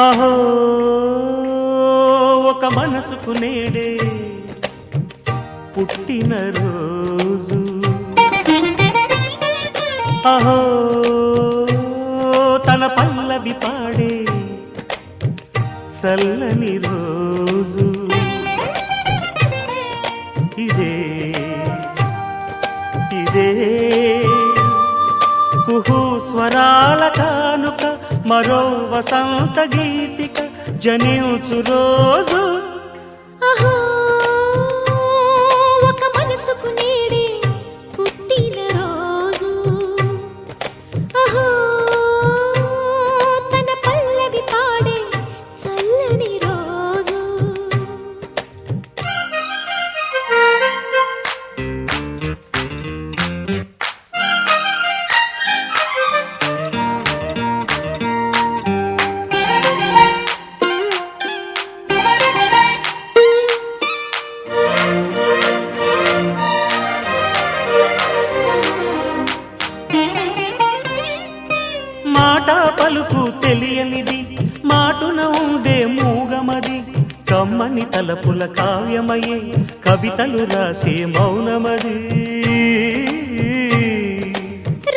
అహో ఒక మనసుకు నేడే పుట్టిన రోజు, అహో తన పల్లవి పాడే చల్లని రోజు. ఇదే ఇదే కుహు స్వరాల కానుక, మరో వసంత గీతిక జనించు రోజు. అహో ఒక మనసుకు నేడే పుట్టిన రోజు, అహో తన పల్లవి పాడే చల్లని రోజు. మాట పలుకు తెలియనిది, మాటున ఉండే మూగమది, కమ్మని తలపుల కావ్యమయే కవితలు రాసే మౌనమది.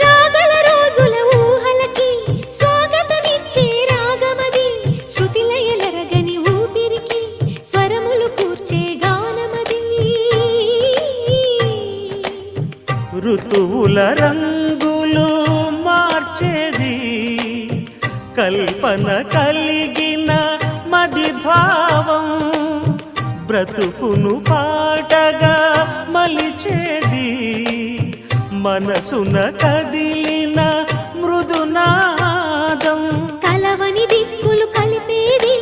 రాగల రోజుల ఊహలకి స్వాగతమిచ్చే రాగమది, శృతిలయలరగని ఊపిరికి స్వరములు కూర్చే గానమది. ఋతువుల రంగులు మార్చేది, కల్పన కలిగిన మది భావం, బ్రతుకును పాటగా మలిచేది, మనసున కదిలిన మృదునాదం. కలవని దిక్కులు కలిపేది,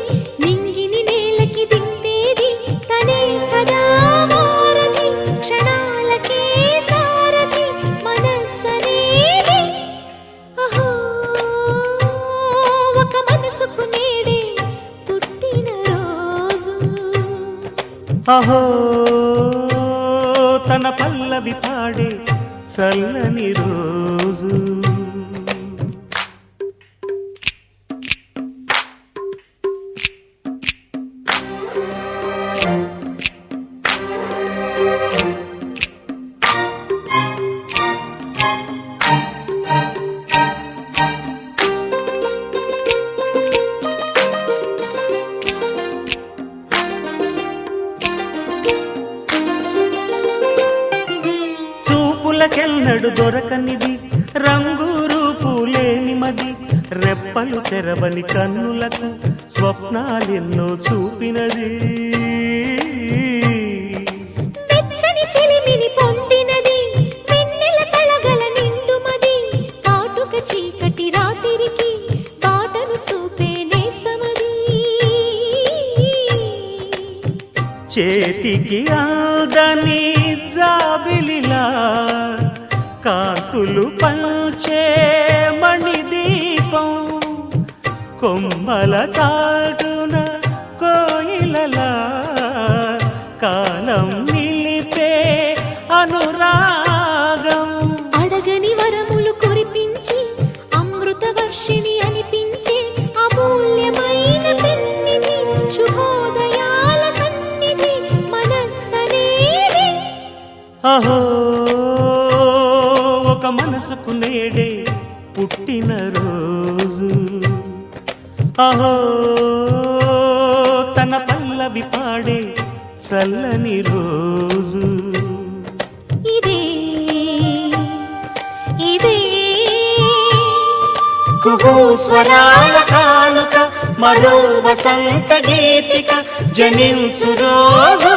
నింగిని నేలకి దింపేది, తనే కదా వారధి, క్షణాలకే సారథి మనస్సనేది. అహో ఒక మనసుకు నేడే పుట్టిన రోజు, అహో తన పల్లవి పాడే చల్లని రోజు. చూపులకెన్నడు దొరకనిది, రంగు రూపు లేని మది, రెప్పలు తెరవని కన్నులకు స్వప్నాలెన్నో చూపినది. వెచ్చని చెలిమిని పొందినది, వెన్నెల కళగల నిండుమది, కాటుక చీకటి రాత్రికి బాటను చూపే నేస్తమది. చేతికి ఆదని జాబిలిలా కాంతులు పంచే మణిదీపం, కొమ్మల చాటున కోయిలలా కాలం నిలిపే అనురాగం. అడగని వరములు కురిపించి అమృత వర్షిణి అనిపించే అమూల్యమైన పెన్నిధి, శుభోదయాల సన్నిధి మనస్సనేది. అహో ఒక మనసుకు నేడే పుట్టిన రోజు, అహో తన పల్లవి పాడే చల్లని రోజు. ఇదే ఇదే కుహు స్వరాల కానుక, మరో వసంత గీతిక జనించు రోజు.